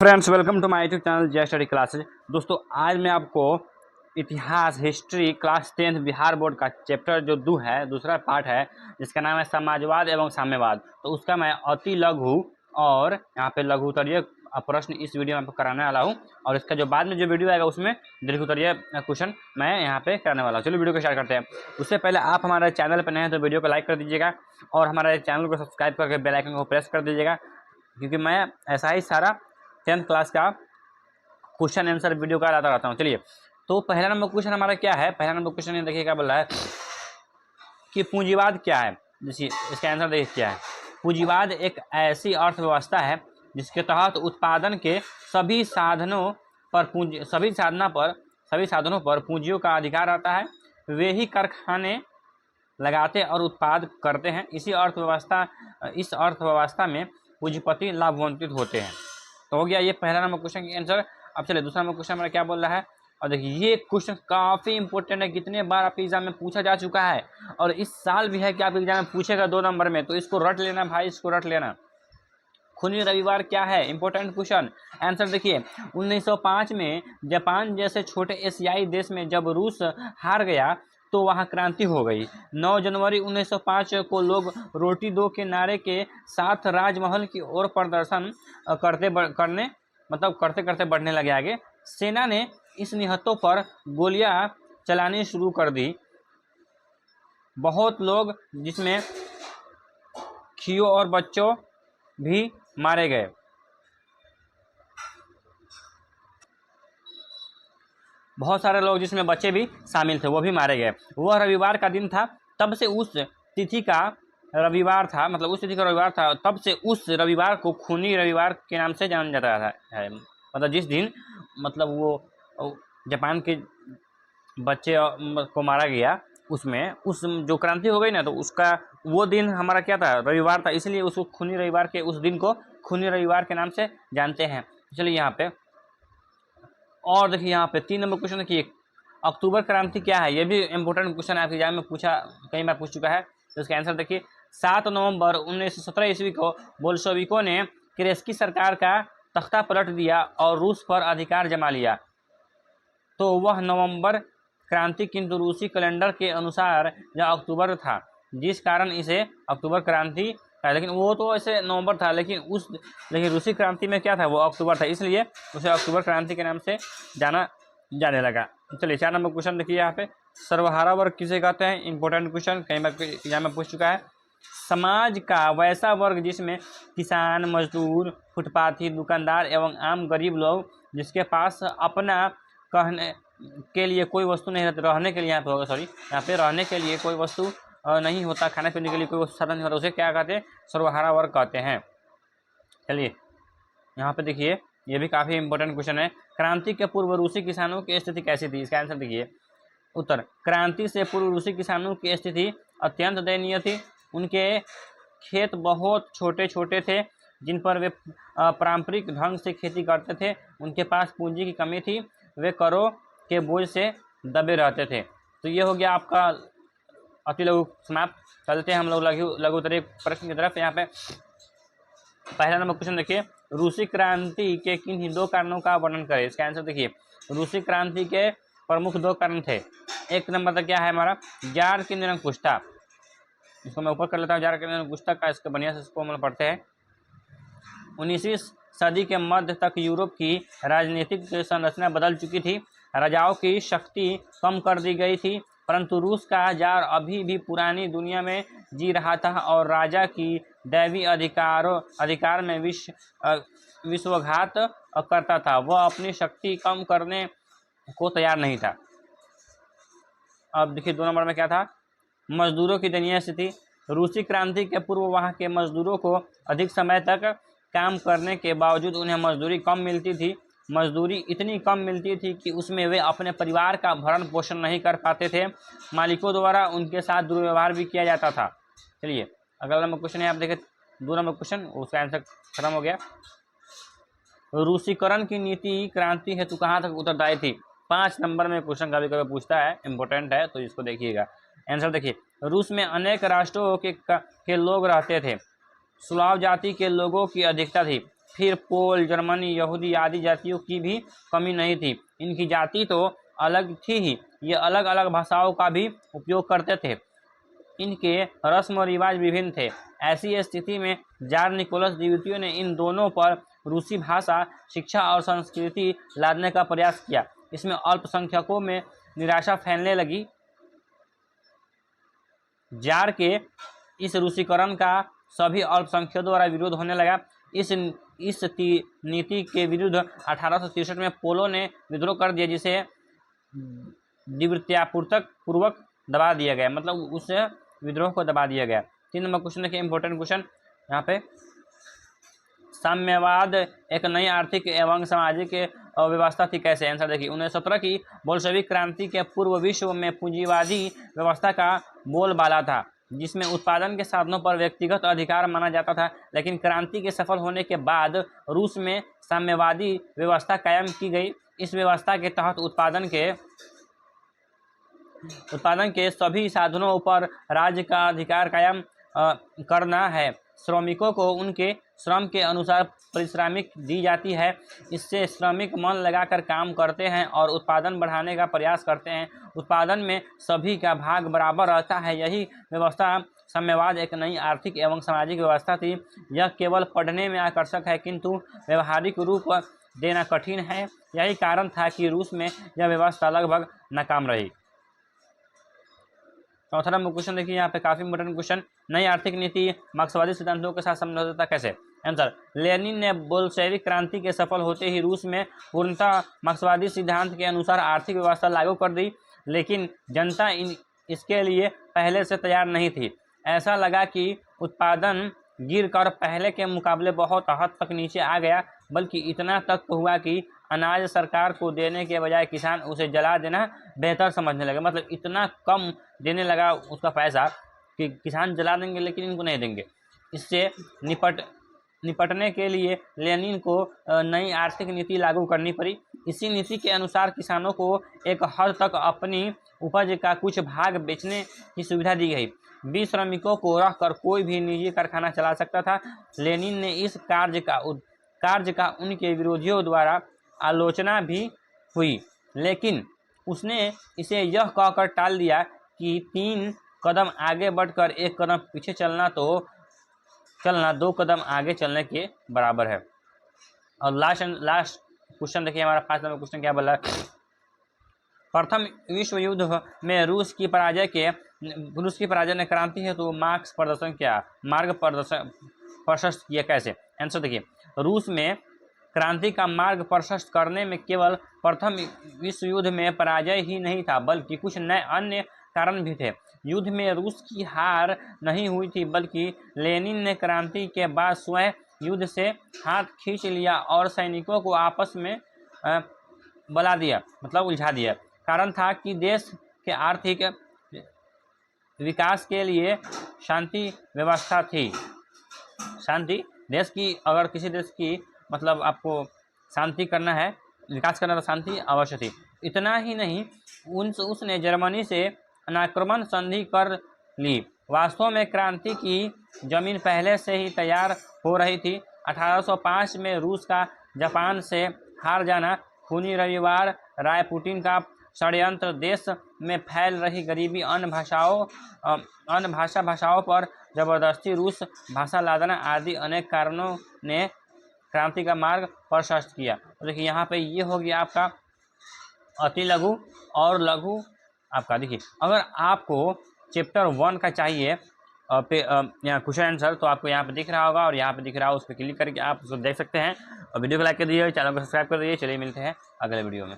Friends, welcome to my YouTube channel Jai study classes. दोस्तों, आज मैं आपको इतिहास history class 10th Bihar board का चैप्टर जो दूसरा पार्ट है, जिसका नाम है समाजवाद एवं साम्यवाद। तो उसका मैं अति लघु और यहाँ पे लघुत्तरीय प्रश्न इस वीडियो में आपको कराने वाला हूँ, और इसका जो बाद में जो वीडियो आएगा उसमें दीर्घोत्तरीय क्वेश्चन मैं यहाँ पे कराने वाला हूँ। चलिए वीडियो को स्टार्ट करते हैं। उससे पहले आप हमारे चैनल पर नए हैं तो वीडियो को लाइक कर दीजिएगा और हमारे चैनल को सब्सक्राइब करके बेल आइकन को प्रेस कर दीजिएगा, क्योंकि मैं ऐसा ही सारा 10th क्लास का क्वेश्चन आंसर वीडियो का लाता रहता हूँ। चलिए, तो पहला नंबर क्वेश्चन हमारा क्या है। पहला नंबर क्वेश्चन ये देखिए क्या बोल रहा है कि पूंजीवाद क्या है। देखिए इसका आंसर देखिए क्या है। पूंजीवाद एक ऐसी अर्थव्यवस्था है जिसके तहत उत्पादन के सभी साधनों पर पूंजियों का अधिकार रहता है। वे ही कारखाने लगाते और उत्पाद करते हैं। इस अर्थव्यवस्था में पूंजीपति लाभान्वित होते हैं। तो हो गया ये पहला नंबर क्वेश्चन का आंसर। अब चलिए दूसरा नंबर क्वेश्चन हमारा क्या बोल रहा है। और देखिए ये क्वेश्चन काफ़ी इंपॉर्टेंट है, कितने बार आपके एग्जाम में पूछा जा चुका है और इस साल भी है कि आपके एग्जाम में पूछेगा 2 नंबर में। तो इसको रट लेना भाई, इसको रट लेना। खूनी रविवार क्या है, इंपॉर्टेंट क्वेश्चन। आंसर देखिए, 1905 में जापान जैसे छोटे एशियाई देश में जब रूस हार गया तो वहाँ क्रांति हो गई। 9 जनवरी 1905 को लोग रोटी दो के नारे के साथ राजमहल की ओर प्रदर्शन करते करते बढ़ने लगे आगे। सेना ने इस निहत्तों पर गोलियां चलानी शुरू कर दी। बहुत लोग जिसमें खियों और बच्चों भी मारे गए। बहुत सारे लोग जिसमें बच्चे भी शामिल थे वो भी मारे गए। वह रविवार का दिन था, तब से उस तिथि का रविवार था, तब से उस रविवार को खूनी रविवार के नाम से जाना जाता है। मतलब जिस दिन वो जापान के बच्चे को मारा गया, उसमें उस जो क्रांति हो गई ना, तो उसका वो दिन हमारा क्या था, रविवार था, इसलिए उसको खूनी रविवार के उस दिन को खूनी रविवार के नाम से जानते हैं। चलिए यहाँ पे और देखिए यहाँ पे 3 नंबर क्वेश्चन देखिए, अक्टूबर क्रांति क्या है। ये भी इंपॉर्टेंट क्वेश्चन आपके एग्जाम में कई बार पूछ चुका है। तो इसका आंसर देखिए, 7 नवंबर 1917 ईस्वी को बोल्शेविकों ने केरेस्की सरकार का तख्ता पलट दिया और रूस पर अधिकार जमा लिया। तो वह नवंबर क्रांति किंतु रूसी कैलेंडर के अनुसार यह अक्टूबर था, जिस कारण इसे अक्टूबर क्रांति था। लेकिन वो तो ऐसे नवंबर था, लेकिन रूसी क्रांति में क्या था, वो अक्टूबर था, इसलिए उसे अक्टूबर क्रांति के नाम से जाने लगा। चलिए 4 नंबर क्वेश्चन देखिए यहाँ पे, सर्वहारा वर्ग किसे कहते हैं। इंपॉर्टेंट क्वेश्चन, कई बार एग्जाम में पूछ चुका है। समाज का वैसा वर्ग जिसमें किसान, मजदूर, फुटपाथी, दुकानदार एवं आम गरीब लोग, जिसके पास अपना कहने के लिए कोई वस्तु नहीं रहती, रहने के लिए यहाँ पे रहने के लिए कोई वस्तु नहीं होता, खाने पीने के लिए कोई वस्तु साधन नहीं होता, उसे क्या कहते हैं, सर्वहारा वर्ग कहते हैं। चलिए यहाँ पे देखिए, ये भी काफ़ी इंपॉर्टेंट क्वेश्चन है। क्रांति के पूर्व रूसी किसानों की स्थिति कैसी थी। इसका आंसर देखिए, उत्तर, क्रांति से पूर्व रूसी किसानों की स्थिति अत्यंत दयनीय थी। उनके खेत बहुत छोटे छोटे थे जिन पर वे पारंपरिक ढंग से खेती करते थे। उनके पास पूंजी की कमी थी, वे करों के बोझ से दबे रहते थे। तो ये हो गया आपका अति लघु समाप्त। चलते हैं हम लोग लघुत्तरीय प्रश्न की तरफ। यहाँ पे पहला नंबर क्वेश्चन देखिए, रूसी क्रांति के किन्हीं 2 कारणों का वर्णन करें। इसका आंसर देखिए, रूसी क्रांति के प्रमुख 2 कारण थे। एक नंबर तक क्या है हमारा, जार की निरंकुशता। इसको मैं ऊपर कर लेता हूँ, जार की निरंकुशता का इसके बढ़िया से इसको हम लोग पढ़ते हैं। 19वीं सदी के मध्य तक यूरोप की राजनीतिक संरचना बदल चुकी थी। राजाओं की शक्ति कम कर दी गई थी, परंतु रूस का जार अभी भी पुरानी दुनिया में जी रहा था और राजा की दैवी अधिकार में विश्वासघात करता था। वह अपनी शक्ति कम करने को तैयार नहीं था। अब देखिए 2 नंबर में क्या था, मजदूरों की दयनीय स्थिति। रूसी क्रांति के पूर्व वहाँ के मजदूरों को अधिक समय तक काम करने के बावजूद उन्हें मजदूरी कम मिलती थी। मजदूरी इतनी कम मिलती थी कि उसमें वे अपने परिवार का भरण पोषण नहीं कर पाते थे। मालिकों द्वारा उनके साथ दुर्व्यवहार भी किया जाता था। चलिए अगला नंबर क्वेश्चन है, आप देखें 2 नंबर क्वेश्चन, उसका आंसर खत्म हो गया। रूसीकरण की नीति क्रांति हेतु कहाँ तक उत्तरदायी थी। 5 नंबर में क्वेश्चन कभी कभी पूछता है, इंपॉर्टेंट है, तो इसको देखिएगा। आंसर देखिए, रूस में अनेक राष्ट्रों के लोग रहते थे। स्लाव जाति के लोगों की अधिकता थी। फिर पोल, जर्मनी, यहूदी आदि जातियों की भी कमी नहीं थी। इनकी जाति तो अलग थी ही, ये अलग अलग भाषाओं का भी उपयोग करते थे। इनके रस्म और रिवाज विभिन्न थे। ऐसी स्थिति में जार निकोलस द्वितीय ने इन दोनों पर रूसी भाषा, शिक्षा और संस्कृति लादने का प्रयास किया। इसमें अल्पसंख्यकों में निराशा फैलने लगी। जार के इस रूसीकरण का सभी अल्पसंख्यकों द्वारा विरोध होने लगा। इस नीति के विरुद्ध 1863 में पोलो ने विद्रोह कर दिया, जिसे पूर्वक दबा दिया गया, मतलब उस विद्रोह को दबा दिया गया। 3 नंबर क्वेश्चन देखिए, इंपॉर्टेंट क्वेश्चन यहाँ पे। साम्यवाद एक नई आर्थिक एवं सामाजिक व्यवस्था थी कैसे? आंसर देखिए, 1917 की बोल्शेविक क्रांति के पूर्व विश्व में पूंजीवादी व्यवस्था का बोलबाला था, जिसमें उत्पादन के साधनों पर व्यक्तिगत अधिकार माना जाता था। लेकिन क्रांति के सफल होने के बाद रूस में साम्यवादी व्यवस्था कायम की गई। इस व्यवस्था के तहत उत्पादन के सभी साधनों पर राज्य का अधिकार कायम करना है। श्रमिकों को उनके श्रम के अनुसार पारिश्रमिक दी जाती है। इससे श्रमिक मन लगाकर काम करते हैं और उत्पादन बढ़ाने का प्रयास करते हैं। उत्पादन में सभी का भाग बराबर रहता है। यही व्यवस्था साम्यवाद एक नई आर्थिक एवं सामाजिक व्यवस्था थी। यह केवल पढ़ने में आकर्षक है, किंतु व्यवहारिक रूप देना कठिन है। यही कारण था कि रूस में यह व्यवस्था लगभग नाकाम रही। चौथा नंबर क्वेश्चन देखिए, यहाँ पे काफी इंपोर्टेंट क्वेश्चन। नई आर्थिक नीति मार्क्सवादी सिद्धांतों के साथ समझौता कैसे? आंसर, लेनिन ने बोल्शेविक क्रांति के सफल होते ही रूस में पूर्णतः मार्क्सवादी सिद्धांत के अनुसार आर्थिक व्यवस्था लागू कर दी, लेकिन जनता इसके लिए पहले से तैयार नहीं थी। ऐसा लगा कि उत्पादन गिरकर पहले के मुकाबले बहुत हद तक नीचे आ गया, बल्कि इतना तक हुआ कि अनाज सरकार को देने के बजाय किसान उसे जला देना बेहतर समझने लगे। मतलब इतना कम देने लगा उसका पैसा कि किसान जला देंगे लेकिन इनको नहीं देंगे। इससे निपटने के लिए लेनिन को नई आर्थिक नीति लागू करनी पड़ी। इसी नीति के अनुसार किसानों को एक हद तक अपनी उपज का कुछ भाग बेचने की सुविधा दी गई। 20 श्रमिकों को रखकर कोई भी निजी कारखाना चला सकता था। लेनिन ने इस कार्य का उनके विरोधियों द्वारा आलोचना भी हुई, लेकिन उसने इसे यह कहकर टाल दिया कि 3 कदम आगे बढ़कर 1 कदम पीछे चलना 2 कदम आगे चलने के बराबर है। और लास्ट क्वेश्चन देखिए, हमारा 5 नंबर क्वेश्चन क्या बोला? प्रथम विश्व युद्ध में रूस की पराजय ने क्रांति हेतु मार्ग प्रशस्त किया कैसे? आंसर देखिए, रूस में क्रांति का मार्ग प्रशस्त करने में केवल प्रथम विश्व युद्ध में पराजय ही नहीं था, बल्कि कुछ नए अन्य कारण भी थे। युद्ध में रूस की हार नहीं हुई थी, बल्कि लेनिन ने क्रांति के बाद स्वयं युद्ध से हाथ खींच लिया और सैनिकों को आपस में बुला दिया, मतलब उलझा दिया। कारण था कि देश के आर्थिक विकास के लिए शांति व्यवस्था थी। अगर किसी देश की मतलब आपको शांति करना है, विकास करना, तो शांति अवश्य थी। इतना ही नहीं, उसने जर्मनी से अनाक्रमण संधि कर ली। वास्तव में क्रांति की जमीन पहले से ही तैयार हो रही थी। 1805 में रूस का जापान से हार जाना, खूनी रविवार, रायपुटिन का षड्यंत्र, देश में फैल रही गरीबी, अन्य भाषाओं पर जबरदस्ती रूस भाषा लादना आदि अनेक कारणों ने क्रांति का मार्ग प्रशस्त किया। तो देखिए यहाँ पे ये हो गया आपका अति लघु और लघु आपका। देखिए अगर आपको चैप्टर 1 का चाहिए यहाँ क्वेश्चन आंसर, तो आपको यहाँ पे दिख रहा होगा और यहाँ पे दिख रहा है, उस पर क्लिक करके आप उसको देख सकते हैं। और वीडियो को लाइक कर दीजिए, चैनल को सब्सक्राइब कर दीजिए। चलिए मिलते हैं अगले वीडियो में।